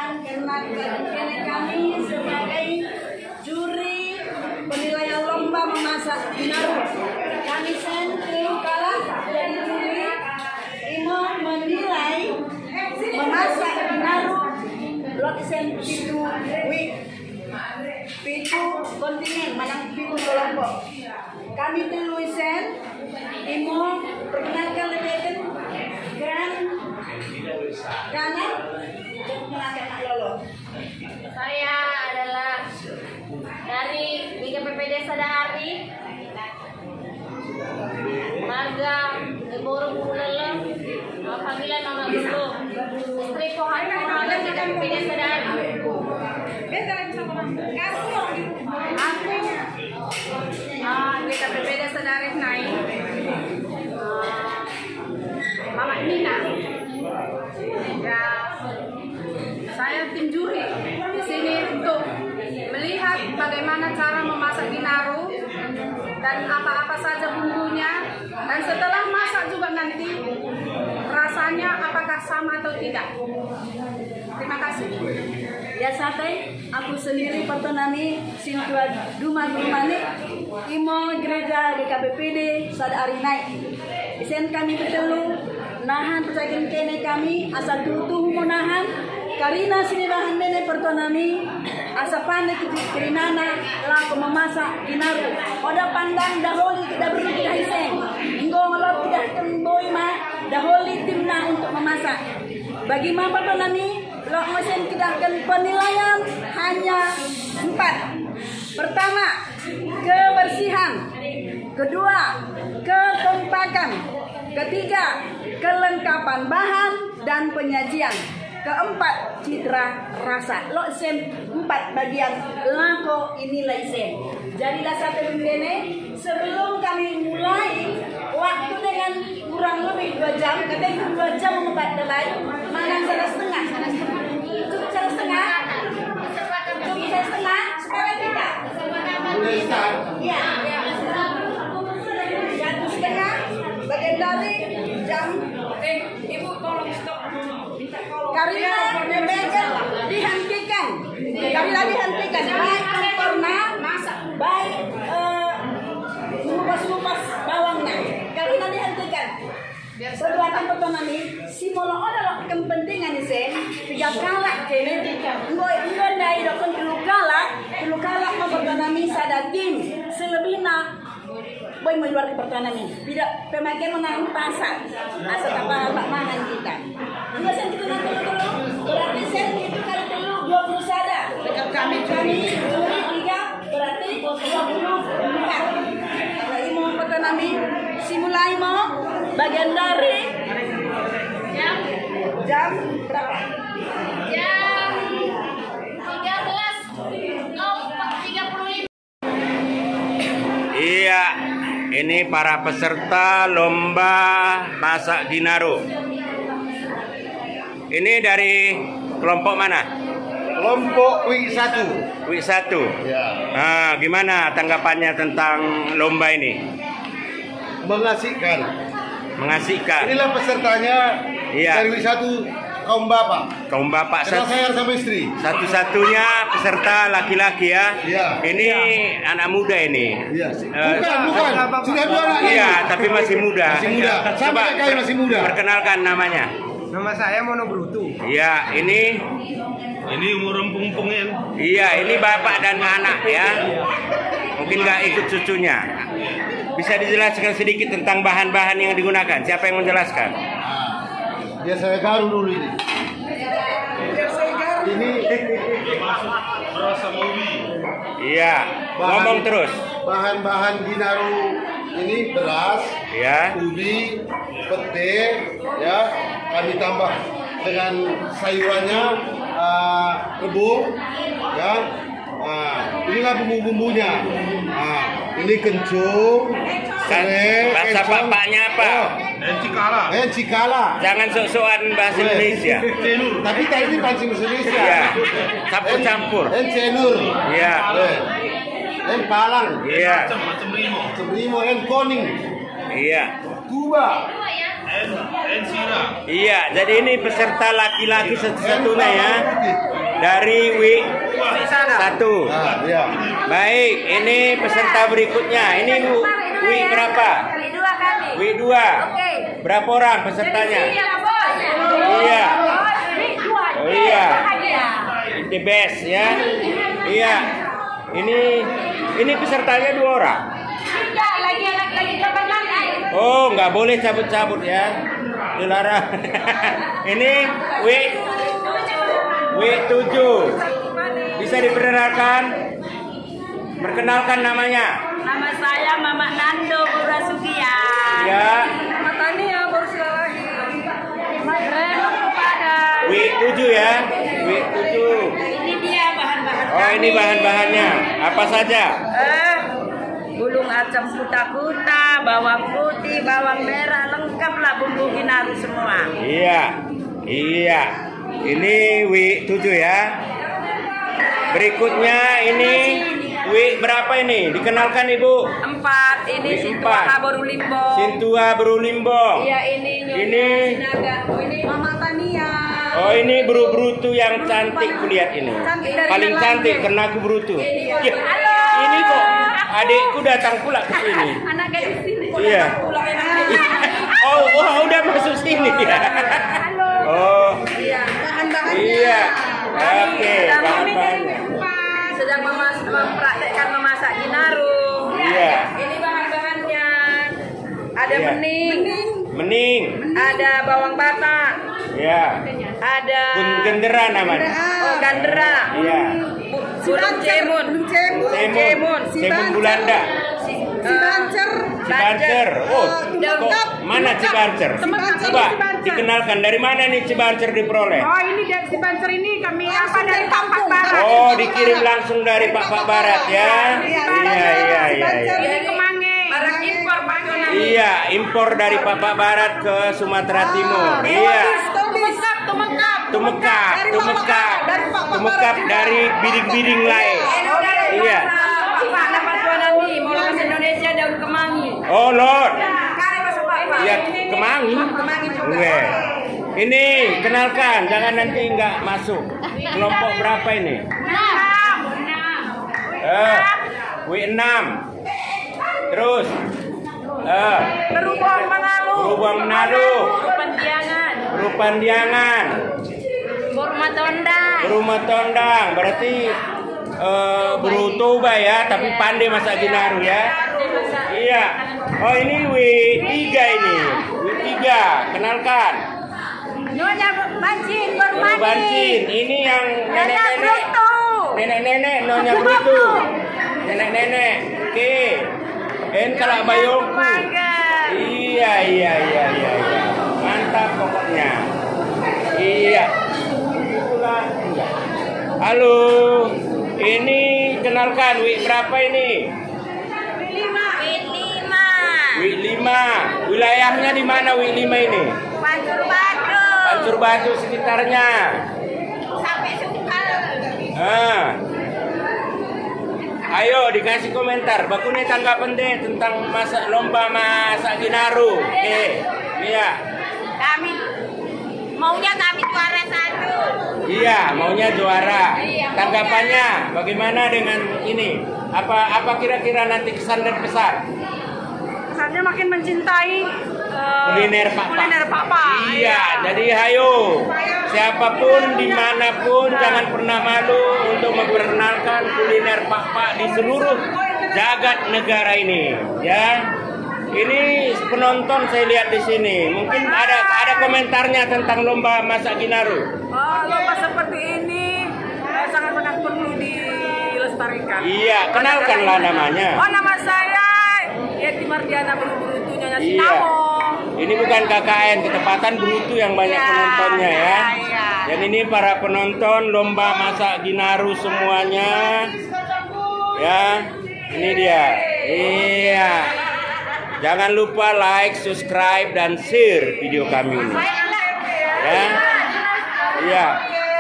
karena kami sebagai juri penilaian lomba memasak Ginaru. Kami sendiri kalah dari juri Imo menilai memasak Ginaru Lot Sen Pitu Week Pitu kontinen Manang Pitu kelompok. Kami tulisan Imo perkenalkan lebih kanan perkenalkan Lolo. Saya adalah dari BKPPD Sadari, marga Borong Bulele, panggilan Mama Guru, istri Pohon Pohon BKPPD Sadari. Aku BKPPD Sadari naik, Mama Nina. Ya, saya tim juri di sini untuk melihat bagaimana cara memasak Ginaru dan apa-apa saja bumbunya, dan setelah masak juga nanti rasanya apakah sama atau tidak. Terima kasih. Ya sate, aku sendiri Pertonami Sintua Duma Dumane Imo Gereja GKPPD Sadari Naik. Isen kami bertelu nahan percayakan kene kami asa tutuh menahan karina sini bahan nene Pertonami asa pandai kirinana laku memasak Ginaru. Oda pandang daholi tidak perlu kita hiseng. Inggo ngelot tidak kemboi mah daholi timna untuk memasak. Bagi ma Pertonami Lok mesin kita akan penilaian hanya 4. Pertama, kebersihan. Kedua, kekompakan. Ketiga, kelengkapan bahan dan penyajian. Keempat, citra rasa. Lok sen 4 bagian lako inilah sen. Jadilah satu begini. Sebelum kami mulai, waktu dengan kurang lebih 2 jam. Katanya 2 jam membuat delay. Mana 1,5? Cukup 1,5? Cukup 1,5? Supaya kita. Ya. 1,5 bagian dari jam. Ibu tolong stop dulu. Karena memang dihentikan. Karena dihentikan. Baik sempurna, baik mengupas-ngupas bawangnya. Karena dihentikan. Perbuatan pertama ini, si molo adalah kepentingan isen. 3 kalak kene. Enggak dari dokter perlu kalak mau pertanami sadatin. Selebihnya boy menjual ke pertanami. Tidak pemakaian menang pasar. Asal apa mahan kita. Enggak sen kita nanti dulu. Berarti sen itu kali dulu 20 sada. Kami 3 berarti 24. Kalau mau pertanami simulai mau bagian dari jam berapa? Jam 13.35. Iya, ini para peserta lomba masak Ginaru. Ini dari kelompok mana? Kelompok Wik 1. Wik 1. Ya. Nah, gimana tanggapannya tentang lomba ini? Mengasihkan. Mengasihkan. Inilah pesertanya Iya. dari Wik 1 kaum bapak. Kaum bapak Karena saya sama istri. satu-satunya peserta laki-laki ya. Iya. Ini anak muda ini. Iya. Bukan. Sudah 2 anak. Iya, tapi masih muda. Masih muda. Sama kayak kalian masih muda. Perkenalkan namanya. Nama saya Mono Brutu. Iya, ini umur empung-empungin. iya, ini bapak dan anak ya. Mungkin nggak ikut cucunya. Bisa dijelaskan sedikit tentang bahan-bahan yang digunakan? Siapa yang menjelaskan? Biar saya garu dulu ini. Ini Rasa mobi. Iya, ngomong terus. Bahan-bahan Ginaru ini beras, Ya. ubi, pete, ya. Kami tambah dengan sayurannya rebung, ya. Inilah bumbu-bumbunya. Ini kencung, serai, Bahasa kencung. bapaknya apa? Cikala. Cikala. Jangan sok-sokan bahasa Indonesia. Tapi tadi pancing Indonesia. Iya, campur-campur. Cenur. Iya. Palang. Iya. Macam rimo. Cebrimo, koning. Iya. Tuba. Ensira. Iya, jadi ini peserta laki-laki satu-satunya ya dari WI 1. Nah, iya. Baik, ini peserta berikutnya. Ini Bu, WI berapa? Dua kali. WI 2. Berapa orang pesertanya? Iya. Oh iya. The best ya. Iya. Ini pesertanya 2 orang. Lagi kapan lagi? Oh, nggak boleh cabut-cabut ya. Dilarang. Ini W7. Bisa perkenalkan namanya. Nama saya Mama Nando Burasugia. Ya. Matanya baru lagi. Pada W7 ya. W7. ini dia bahan-bahan. Oh, ini bahan-bahannya. Apa saja? Gulung asam kuta-kuta, bawang putih, bawang merah, lengkap lah bumbu Ginaru semua. Iya. Iya. Ini W7 ya. Berikutnya ini W berapa ini? Dikenalkan Ibu. 4, ini Sintua Haborulimbong. Sintua Berulimbong. Iya, ini Ini Sinaga. Oh, ini Mama Tania. Oh, ini beru-berutu yang cantik kulihat ini. Paling cantik karena aku berutu. Ya, ini kok adikku datang pula ke sini. anaknya di sini. Iya. Oh, udah masuk sini ya. Oh. Iya. Oke, bahan-bahannya. Sedang mempraktekkan memasak Ginaru. Iya. Ini bahan-bahannya. Ada Iya. bening, Ada bawang batak, ya. ada Gendera namanya. gandera, Iya. burung cemun, Cemun Bulanda. Cibancer. Oh, kok mana Cibancer? Coba dikenalkan dari mana nih Cibancer diperoleh? Oh, ini dari Cibancer ini kami dari Pak Barat. Oh, dikirim langsung dari Pak Barat ya. Iya. Dari Kemange. Barang impor Pak Jonan. Iya, impor dari Pak Barat ke Sumatera Timur. Iya. Tumekap dari biding-biding lain. Iya. Pak dapat Jonan nih, mau lepas Indonesia daun kemangi. Oh, Lord. Kare masuk Pak. Iya, kemangi. Oke. Ini kenalkan, jangan nanti nggak masuk. Kelompok berapa ini? 6. W6. Terus. Berubah Manado. Rupandiangan. Rumah Tondang. Berarti berutuba ya, tapi pandai masak Ginaru ya. Iya. Oh, ini W3 ini. W3, kenalkan. Nyonya Bancin Bancin. Ini yang nenek-nenek Nyonya Brutu. Nenek-nenek. Oke. Kalau bayongku. Iya. Mantap pokoknya. Iya. Itulah. Halo. Ini kenalkan Wi berapa ini? Wi5. Wilayahnya di mana Wi5 ini? Pancur Batu sekitarnya. Sampai Sungkal. Ayo dikasih komentar. Bakune tanggapan deh tentang lomba masak Ginaru. Oke. Iya. Kami juara 1. Iya, maunya juara. Tanggapannya bagaimana dengan ini? Apa kira-kira nanti kesan dan pesan? Kesannya makin mencintai kuliner Pak. Iya, jadi ayo siapapun dimanapun jangan pernah malu untuk memperkenalkan kuliner Pak di seluruh jagat negara ini. Ya, ini penonton saya lihat di sini. Mungkin ada komentarnya tentang lomba masak Ginaru. Lomba seperti ini sangat-sangat perlu dilestarikan. Iya, kenalkanlah namanya. Oh, nama saya Yeti Mardiana Berutu Nyonya Iya. Sinamo. Ini bukan KKN, ketepatan Berutu yang banyak penontonnya ya. Iya. Dan ini para penonton lomba masak Ginaru semuanya. Ya, ini dia. Iya. Jangan lupa like, subscribe, dan share video kami ini. Ya. Iya.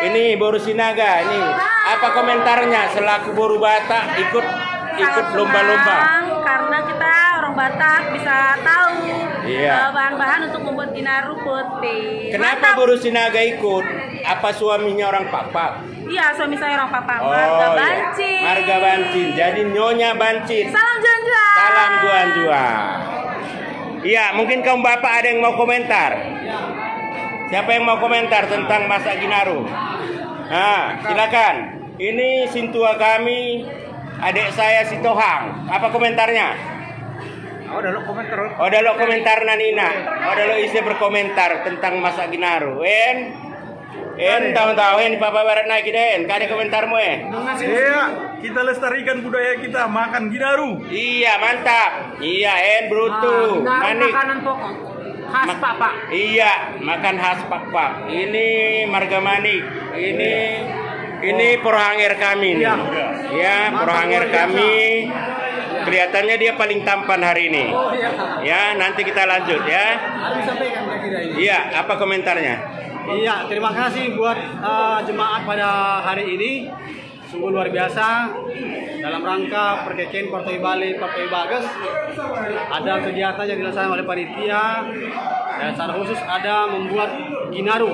Ini Boru Sinaga. Ini apa komentarnya selaku Boru Batak ikut lomba-lomba? Karena kita orang Batak bisa tahu Iya. bahan-bahan untuk membuat Ginaru putih. Kenapa Mantap. Guru Sinaga ikut? Apa suaminya orang Pak? Iya, suami saya orang Papa. Marga iya. Bancin. Marga Bancin. Jadi Nyonya Bancin. Salam juan-juan. Salam juan-juan. Iya, mungkin kaum bapak ada yang mau komentar. Siapa yang mau komentar tentang masak Ginaru? Nah, silakan. Ini sintua kami, adik saya si Tohang. Apa komentarnya? Oh, udah lo komentar. Oh, dah lo komentar Nanina. Oh, dah lo isi berkomentar tentang masak Ginaru. Tahu-tahu di Papa Barat naik den. Kade komentarmu Iya, kita lestarikan budaya kita makan Ginaru. Iya, mantap. Iya, brutu. Manik. Makanan pokok khas Papa. Iya, makan khas Pak. Ini marga manik. Ini porohanger kami nih. Ya, porohanger kami. Kelihatannya dia paling tampan hari ini. Ya, nanti kita lanjut ya. Iya, apa komentarnya? Iya, terima kasih buat jemaat pada hari ini. Sungguh luar biasa dalam rangka perkeken Partai Bali Partai Bagas. Ada kegiatan yang dilaksanakan oleh panitia dan secara khusus ada membuat Ginaru.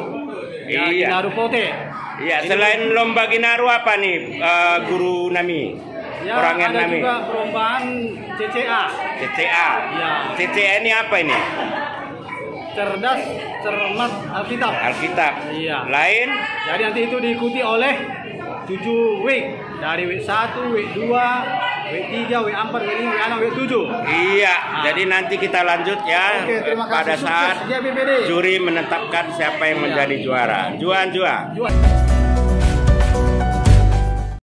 Ya, Iya. Ginaru pote. Iya, selain lomba Ginaru apa nih Guru Nami? Ya, Porohanger ada Nami. juga perlombaan CCA. CCA. Ya. CCA ini apa ini? Cerdas, cermat, Alkitab. Alkitab. Iya. Lain? Jadi nanti itu diikuti oleh 7 week. Dari week 1, week 2, week 3, week 4, week 5, week 6, week 7. Iya, jadi nanti kita lanjut ya. Oke, terima kasih. Pada saat Sukses, JBPD. juri menetapkan siapa yang menjadi juara. Juan. Jual.